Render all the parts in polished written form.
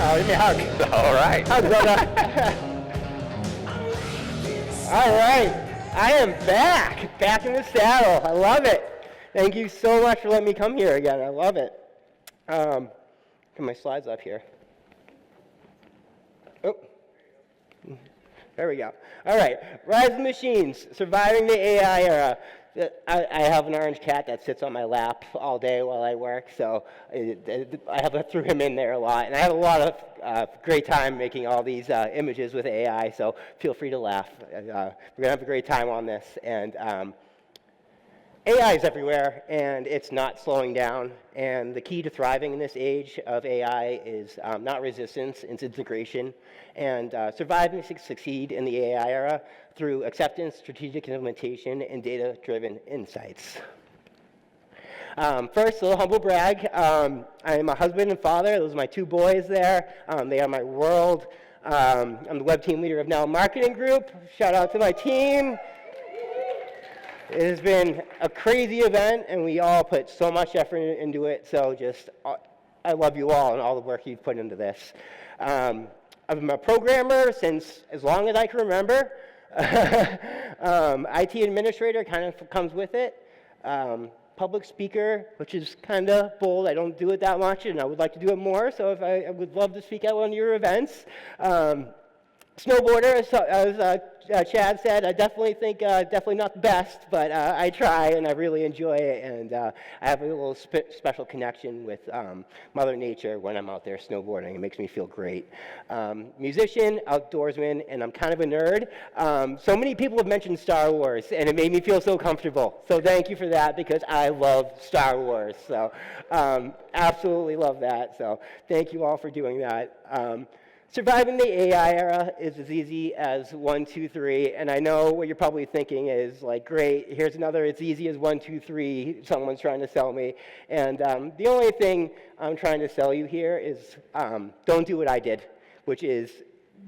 Give me a hug. All right. Hug, brother. All right. I am back in the saddle. I love it. Thank you so much for letting me come here again. I love it. Get my slides up here. Oh. There we go. All right. Rise of the Machines, surviving the AI era. I have an orange cat that sits on my lap all day while I work, so I threw him in there a lot. And I have a lot of great time making all these images with AI, so feel free to laugh. We're going to have a great time on this. And AI is everywhere, and it's not slowing down. And the key to thriving in this age of AI is not resistance, it's integration. And surviving to succeed in the AI era through acceptance, strategic implementation, and data-driven insights. First, a little humble brag. I am a husband and father. Those are my two boys there. They are my world. I'm the web team leader of Now Marketing Group. Shout out to my team. It has been a crazy event, and we all put so much effort into it. So I love you all and all the work you've put into this. I've been a programmer since as long as I can remember. IT administrator kind of comes with it. Public speaker, which is kind of bold. I don't do it that much, and I would like to do it more. So I would love to speak at one of your events. Snowboarder, as Chad said, I definitely think definitely not the best, but I try and I really enjoy it, and I have a little special connection with Mother Nature when I'm out there snowboarding. It makes me feel great. Musician, outdoorsman, and I'm kind of a nerd. So many people have mentioned Star Wars, and it made me feel so comfortable. So thank you for that, because I love Star Wars. So absolutely love that. So thank you all for doing that. Surviving the AI era is as easy as 1, 2, 3, and I know what you're probably thinking is like, great, here's another it's easy as 1, 2, 3, someone's trying to sell me. And the only thing I'm trying to sell you here is don't do what I did, which is,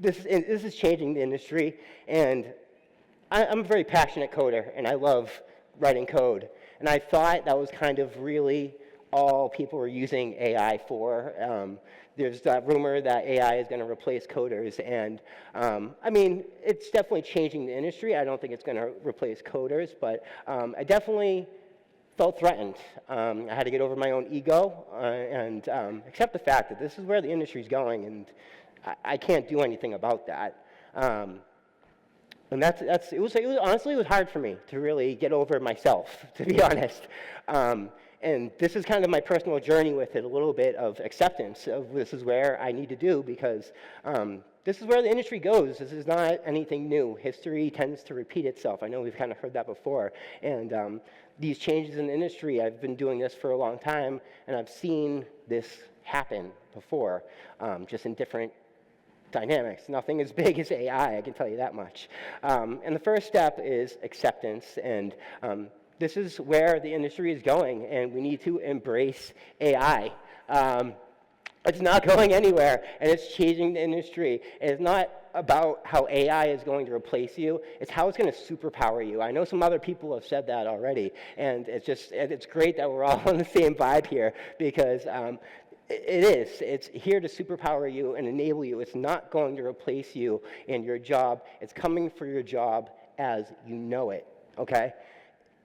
this is changing the industry, and I'm a very passionate coder, and I love writing code. And I thought that was kind of really all people were using AI for. There's that rumor that AI is going to replace coders, and I mean, it's definitely changing the industry. I don't think it's going to replace coders, but I definitely felt threatened. I had to get over my own ego and accept the fact that this is where the industry is going, and I can't do anything about that. And it was honestly, it was hard for me to really get over myself, to be honest. And this is kind of my personal journey with it, a little bit of acceptance of this is where I need to do, because this is where the industry goes. This is not anything new. History tends to repeat itself. I know we've kind of heard that before. And these changes in the industry, I've been doing this for a long time, and I've seen this happen before, just in different dynamics. Nothing as big as AI, I can tell you that much. And the first step is acceptance, and this is where the industry is going, and we need to embrace AI. It's not going anywhere, and it's changing the industry. It's not about how AI is going to replace you. It's how it's going to superpower you. I know some other people have said that already, and it's great that we're all on the same vibe here, because it's here to superpower you and enable you. It's not going to replace you in your job. It's coming for your job as you know it, okay?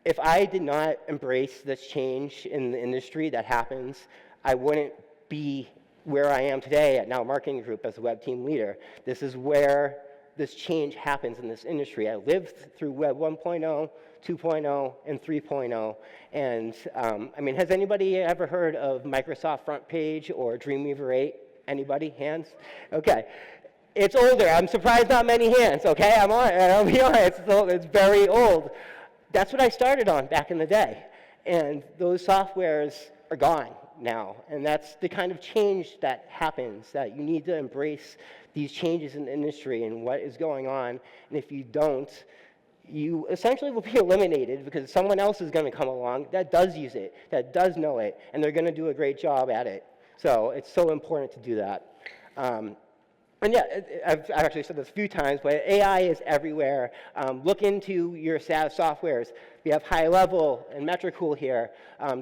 If I did not embrace this change in the industry that happens, I wouldn't be where I am today at Now Marketing Group as a web team leader. This is where this change happens in this industry. I lived through Web 1.0, 2.0, and 3.0. And I mean, has anybody ever heard of Microsoft Front Page or Dreamweaver 8? Anybody? Hands? Okay. It's older. I'm surprised not many hands, okay? I'll be honest, it's very old. That's what I started on back in the day, and those softwares are gone now, and that's the kind of change that happens, that you need to embrace these changes in the industry and what is going on, and if you don't, you essentially will be eliminated because someone else is going to come along that does use it, that does know it, and they're going to do a great job at it. So it's so important to do that. And yeah, I've actually said this a few times, but AI is everywhere. Look into your SaaS softwares. We have High Level and Metricool here,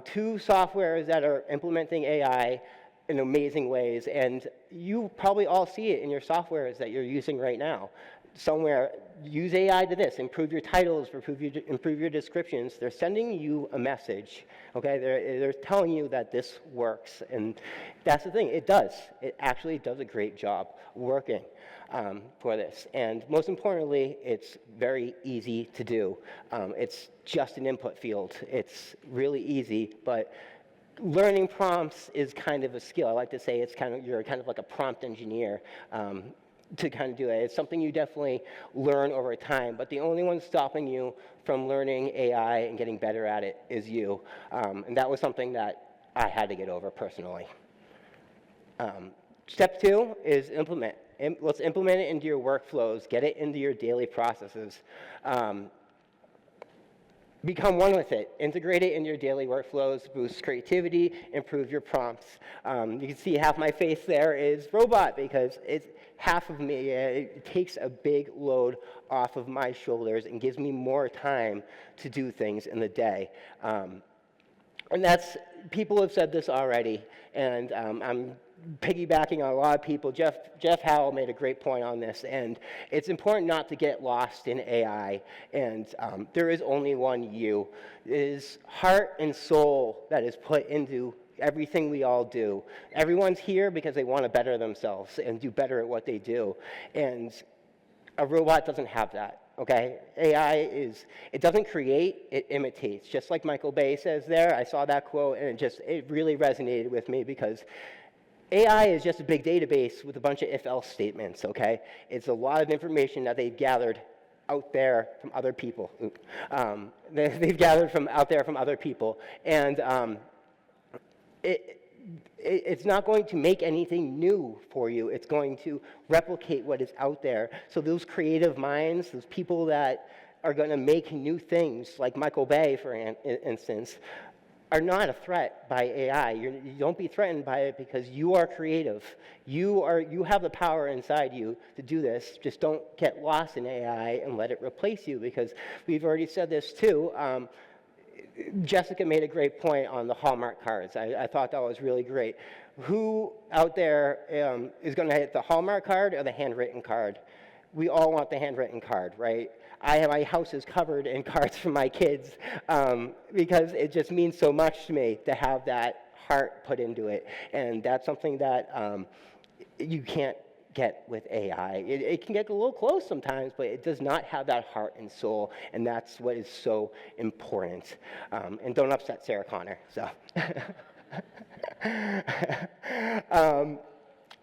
two softwares that are implementing AI in amazing ways, and you probably all see it in your softwares that you're using right now. Somewhere, use AI to this, improve your titles, improve your descriptions. They're sending you a message, okay? They're telling you that this works, and that's the thing, it does. It actually does a great job working for this. And most importantly, it's very easy to do. It's just an input field. It's really easy, but learning prompts is kind of a skill. I like to say you're kind of like a prompt engineer to kind of do it. It's something you definitely learn over time, but the only one stopping you from learning AI and getting better at it is you. And that was something that I had to get over personally. Step 2 is implement. Let's implement it into your workflows. Get it into your daily processes. Become one with it. Integrate it into your daily workflows, boost creativity, improve your prompts. You can see half my face there is robot because it's half of me. It takes a big load off of my shoulders and gives me more time to do things in the day. And people have said this already, and I'm piggybacking on a lot of people. Jeff Howell made a great point on this, and it's important not to get lost in AI, and there is only one you. It is heart and soul that is put into everything we all do. Everyone's here because they want to better themselves and do better at what they do, and a robot doesn't have that. Okay, AI it doesn't create, it imitates. Just like Michael Bay says there, I saw that quote and it really resonated with me because AI is just a big database with a bunch of if-else statements, okay? It's a lot of information that they've gathered out there from other people. They've gathered from out there from other people. And it's not going to make anything new for you. It's going to replicate what is out there. So those creative minds, those people that are going to make new things, like Michael Bay, for instance, are not a threat by AI. You don't be threatened by it because you are creative. You have the power inside you to do this. Just don't get lost in AI and let it replace you, because we've already said this too. Jessica made a great point on the Hallmark cards. I thought that was really great. Who out there is going to hit the Hallmark card or the handwritten card? We all want the handwritten card, right? My house is covered in cards from my kids because it just means so much to me to have that heart put into it. And that's something that you can't get with AI. It can get a little close sometimes, but it does not have that heart and soul, and that's what is so important. And don't upset Sarah Connor. So.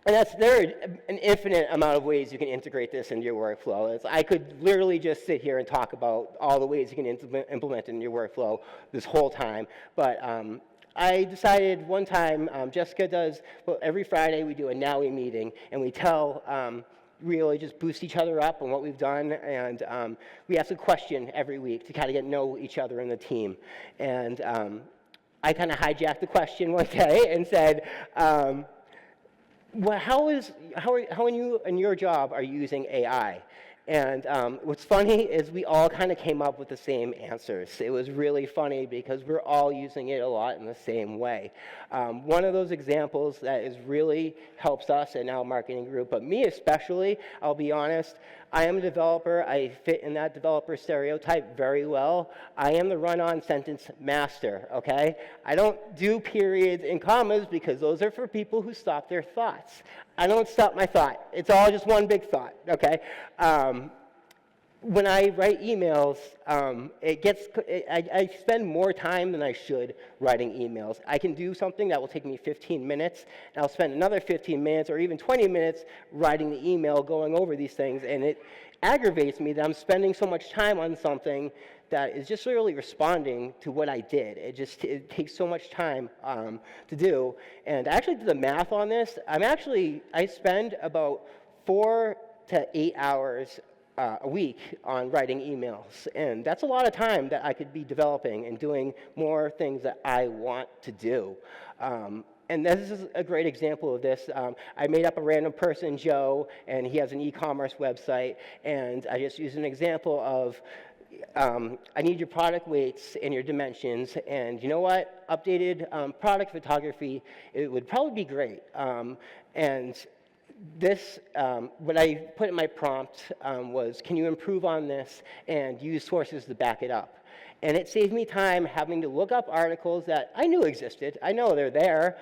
And there are an infinite amount of ways you can integrate this into your workflow. I could literally just sit here and talk about all the ways you can implement it in your workflow this whole time. But I decided one time, Jessica does, well, every Friday we do a NOWI meeting, and we really just boost each other up on what we've done, and we ask a question every week to kind of get to know each other in the team. And I kind of hijacked the question one day and said, well, how you in your job are you using AI? And what's funny is we all kind of came up with the same answers. It was really funny because we're all using it a lot in the same way. One of those examples that really helps us in our marketing group, but me especially, I'll be honest, I am a developer. I fit in that developer stereotype very well. I am the run-on sentence master, okay? I don't do periods and commas because those are for people who stop their thoughts. I don't stop my thought. It's all just one big thought, okay? When I write emails, I spend more time than I should writing emails. I can do something that will take me 15 minutes, and I'll spend another 15 minutes or even 20 minutes writing the email, going over these things, and it aggravates me that I'm spending so much time on something that is just really responding to what I did. It takes so much time to do. And I actually did the math on this. I spend about 4 to 8 hours a week on writing emails, and that's a lot of time that I could be developing and doing more things that I want to do. And this is a great example of this. I made up a random person, Joe, and he has an e-commerce website, and I just used an example of, I need your product weights and your dimensions, and you know what? Updated product photography, it would probably be great. And this, what I put in my prompt was, can you improve on this and use sources to back it up? And it saved me time having to look up articles that I knew existed. I know they're there,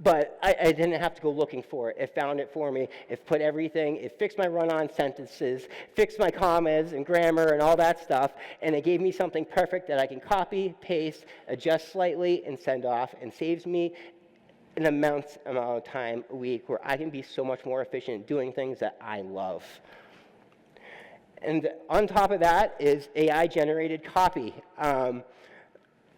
but I didn't have to go looking for it. It found it for me. It put everything. It fixed my run-on sentences, fixed my commas and grammar and all that stuff, and it gave me something perfect that I can copy, paste, adjust slightly, and send off, and saves me an immense amount of time a week where I can be so much more efficient doing things that I love. And on top of that is AI-generated copy. I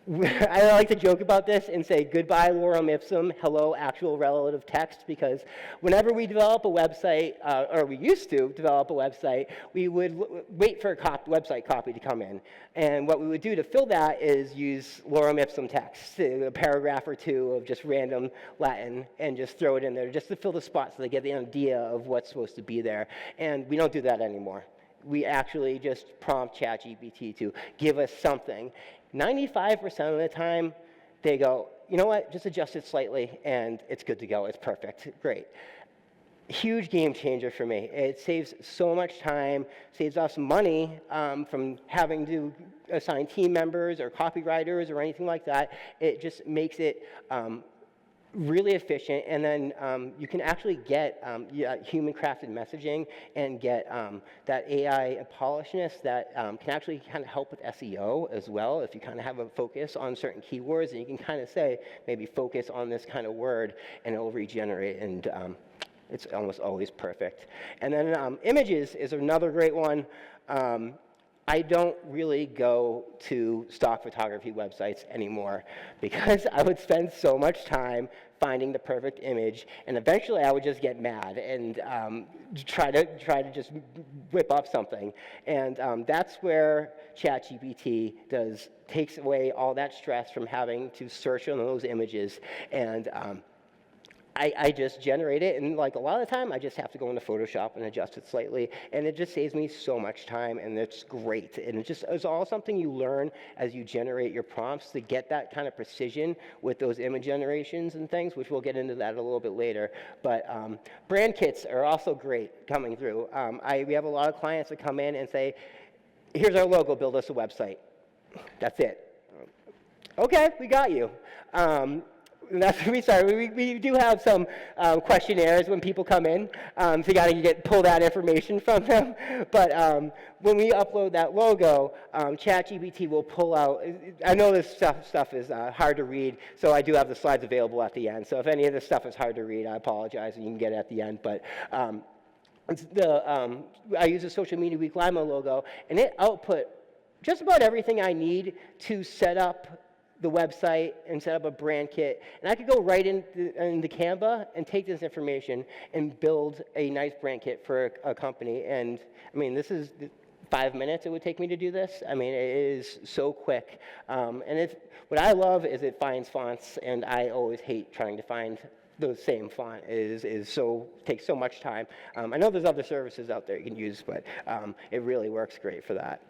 like to joke about this and say goodbye lorem ipsum, hello actual relative text, because whenever we develop a website, or we used to develop a website, we would wait for a website copy to come in. And what we would do to fill that is use lorem ipsum text, a paragraph or two of just random Latin, and just throw it in there just to fill the spot so they get the idea of what's supposed to be there. And we don't do that anymore. We actually just prompt ChatGPT to give us something. 95% of the time, they go, you know what, just adjust it slightly, and it's good to go. It's perfect. Great. Huge game changer for me. It saves so much time, saves us money from having to assign team members or copywriters or anything like that. It just makes it really efficient, and then you can actually get human-crafted messaging and get that AI polishness that can actually kind of help with SEO as well. If you kind of have a focus on certain keywords, and you can kind of say, maybe focus on this kind of word, and it will regenerate, and it's almost always perfect. And then images is another great one. I don't really go to stock photography websites anymore because I would spend so much time finding the perfect image, and eventually I would just get mad and try to just whip up something. And that's where ChatGPT takes away all that stress from having to search on those images, and I just generate it, and like a lot of the time, I just have to go into Photoshop and adjust it slightly, and it just saves me so much time, and it's great. And it's all something you learn as you generate your prompts to get that kind of precision with those image generations and things, which we'll get into that a little bit later. But brand kits are also great coming through. We have a lot of clients that come in and say, here's our logo, build us a website. That's it. Okay, we got you. We do have some questionnaires when people come in, so you got to pull that information from them. But when we upload that logo, ChatGPT will pull out. I know this stuff is hard to read, so I do have the slides available at the end. So if any of this stuff is hard to read, I apologize, and you can get it at the end. But I use a Social Media Week Lima logo, and it output just about everything I need to set up the website and set up a brand kit. And I could go right into Canva and take this information and build a nice brand kit for a company. And I mean, this is 5 minutes it would take me to do this. I mean, it is so quick. And what I love is it finds fonts, and I always hate trying to find the same font. Takes so much time. I know there's other services out there you can use, but it really works great for that.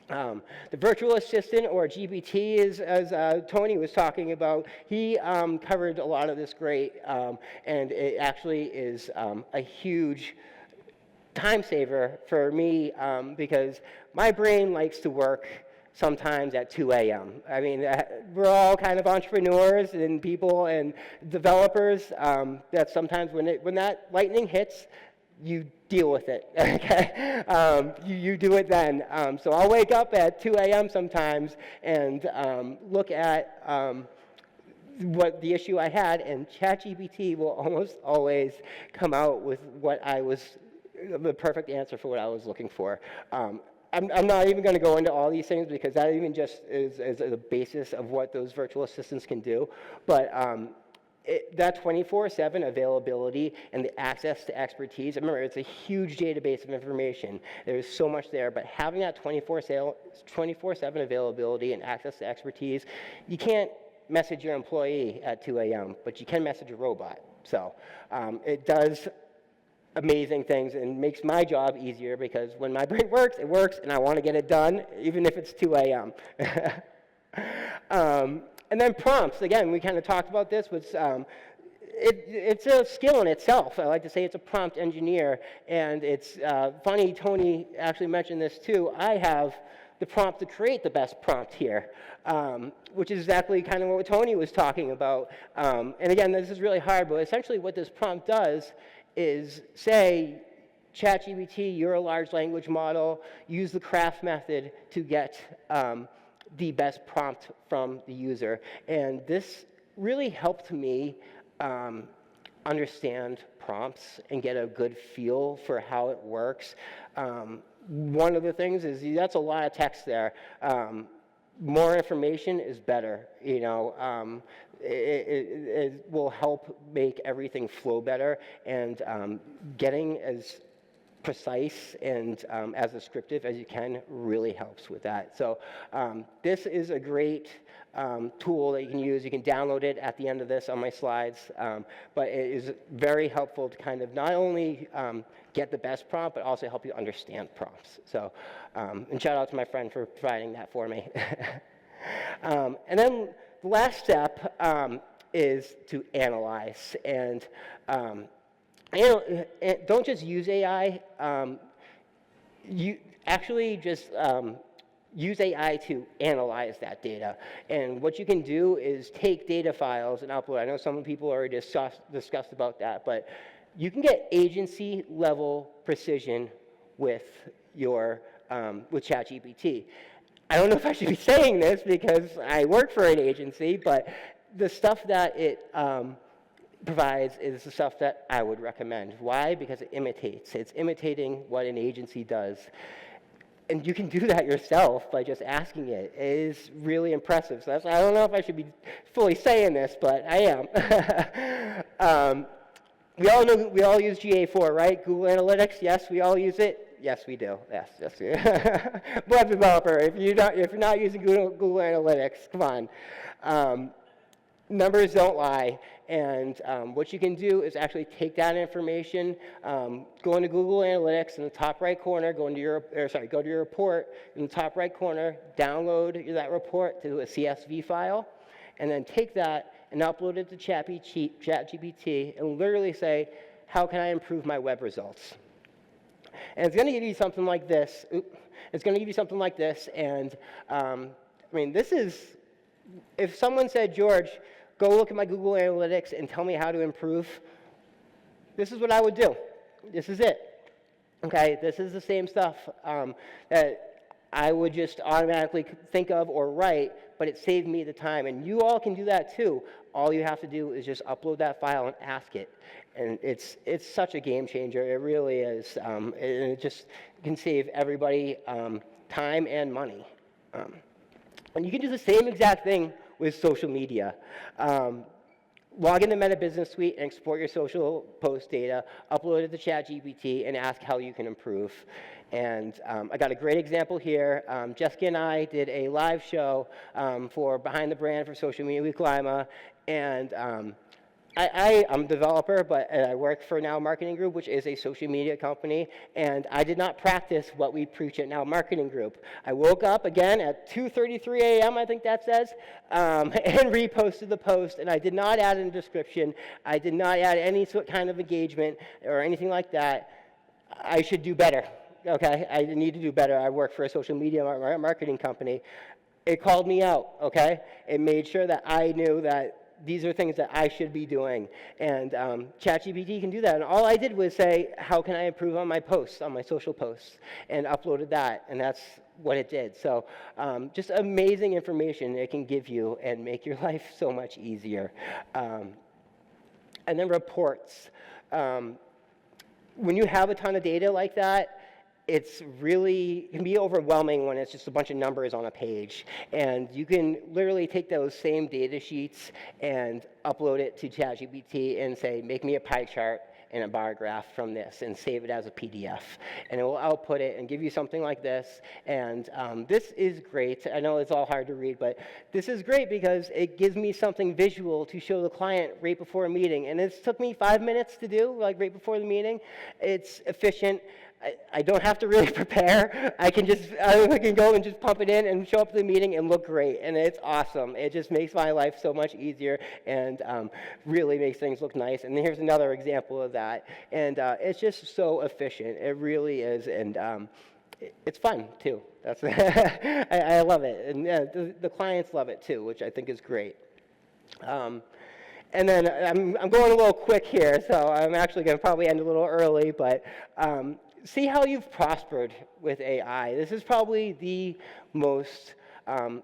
The virtual assistant, or GPT, as Tony was talking about, he covered a lot of this great, and it actually is a huge time saver for me because my brain likes to work sometimes at 2 a.m. I mean, we're all kind of entrepreneurs and people and developers that sometimes when that lightning hits, you deal with it, okay? You do it then. So I'll wake up at 2 a.m. sometimes and look at what the issue I had, and ChatGPT will almost always come out with the perfect answer for what I was looking for. I'm not even going to go into all these things because that even just is the basis of what those virtual assistants can do. But that 24/7 availability and the access to expertise, remember, it's a huge database of information. There's so much there, but having that 24/7 availability and access to expertise, you can't message your employee at 2 a.m., but you can message a robot. So it does amazing things and makes my job easier because when my brain works, it works, and I want to get it done, even if it's 2 a.m. And then prompts, again, we kind of talked about this, was it's a skill in itself. I like to say it's a prompt engineer, and it's funny, Tony actually mentioned this too. I have the prompt to create the best prompt here, which is exactly kind of what Tony was talking about. And again, this is really hard, but essentially what this prompt does is say, ChatGPT, you're a large language model, use the craft method to get the best prompt from the user. And this really helped me understand prompts and get a good feel for how it works. One of the things is that's a lot of text there. More information is better, you know. It will help make everything flow better, and getting as precise and as descriptive as you can really helps with that. So this is a great tool that you can use. You can download it at the end of this on my slides, but it is very helpful to kind of not only get the best prompt, but also help you understand prompts. So, and shout out to my friend for providing that for me. And then the last step is to analyze. And don't just use AI. You actually just use AI to analyze that data. And what you can do is take data files and upload. I know some people already discussed about that, but you can get agency level precision with your with ChatGPT. I don't know if I should be saying this because I work for an agency, but the stuff that it provides is the stuff that I would recommend. Why? Because it imitates. It's imitating what an agency does. And you can do that yourself by just asking it. It is really impressive. So I don't know if I should be fully saying this, but I am. We all use GA4, right? Google Analytics, yes, we all use it. Yes, we do. Yes, we do. Web developer, if you're not using Google Analytics, come on. Numbers don't lie, and what you can do is actually take that information, go into Google Analytics in the top right corner, go to your report in the top right corner, download that report to a CSV file, and then take that and upload it to ChatGPT and literally say, how can I improve my web results? And it's going to give you something like this. It's going to give you something like this, and I mean, this is, if someone said, George, go look at my Google Analytics and tell me how to improve, this is what I would do. This is it. Okay, this is the same stuff that I would just automatically think of or write, but it saved me the time. And you all can do that too. All you have to do is just upload that file and ask it. And it's such a game changer. It really is. And it just can save everybody time and money. And you can do the same exact thing with social media. Log into Meta Business Suite and export your social post data, upload it to ChatGPT, and ask how you can improve. And I got a great example here. Jessica and I did a live show for Behind the Brand for Social Media Week Lima, and I'm a developer, but I work for Now Marketing Group, which is a social media company, and I did not practice what we preach at Now Marketing Group. I woke up again at 2:33 a.m., I think that says, and reposted the post, and I did not add a description. I did not add any kind of engagement or anything like that. I should do better, okay? I need to do better. I work for a social media marketing company. It called me out, okay? It made sure that I knew that these are things that I should be doing. And ChatGPT can do that. And all I did was say, how can I improve on my posts, on my social posts? And uploaded that, and that's what it did. So just amazing information it can give you and make your life so much easier. And then reports. When you have a ton of data like that, it can be overwhelming when it's just a bunch of numbers on a page. And you can literally take those same data sheets and upload it to ChatGPT and say, make me a pie chart, and a bar graph from this and save it as a PDF. And it will output it and give you something like this. And this is great. I know it's all hard to read, but this is great because it gives me something visual to show the client right before a meeting. And it took me 5 minutes to do, like right before the meeting. It's efficient. I don't have to really prepare. I can go and just pump it in and show up to the meeting and look great, and it's awesome. It just makes my life so much easier and really makes things look nice. And here's another example of that. And it's just so efficient. It really is, and it's fun too. That's I love it, and the clients love it too, which I think is great. And then I'm going a little quick here, so I'm actually going to probably end a little early, but see how you've prospered with AI. This is probably the most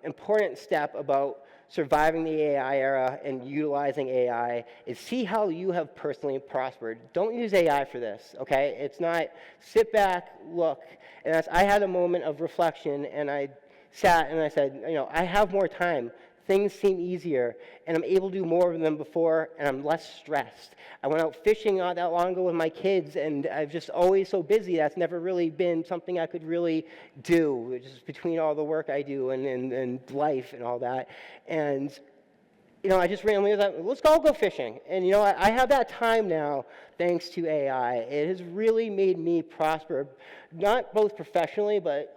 important step about surviving the AI era and utilizing AI is see how you have personally prospered. Don't use AI for this, okay? It's not sit back, look. And I had a moment of reflection, and I sat and I said, I have more time. Things seem easier, and I'm able to do more of them before, and I'm less stressed. I went out fishing not that long ago with my kids, and I'm just always so busy. That's never really been something I could really do, just between all the work I do and life and all that. And, I just randomly thought, let's all go fishing. And, I have that time now thanks to AI. It has really made me prosper, not both professionally, but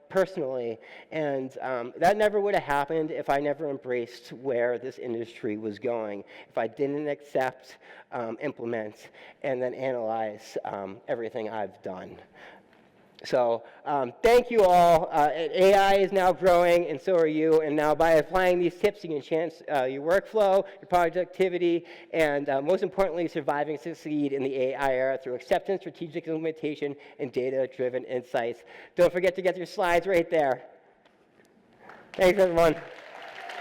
personally, and that never would have happened if I never embraced where this industry was going, if I didn't accept, implement, and then analyze everything I've done. So thank you all. AI is now growing, and so are you. And now by applying these tips, you can enhance your workflow, your productivity, and most importantly, survive and succeed in the AI era through acceptance, strategic implementation, and data-driven insights. Don't forget to get your slides right there. Thanks, everyone.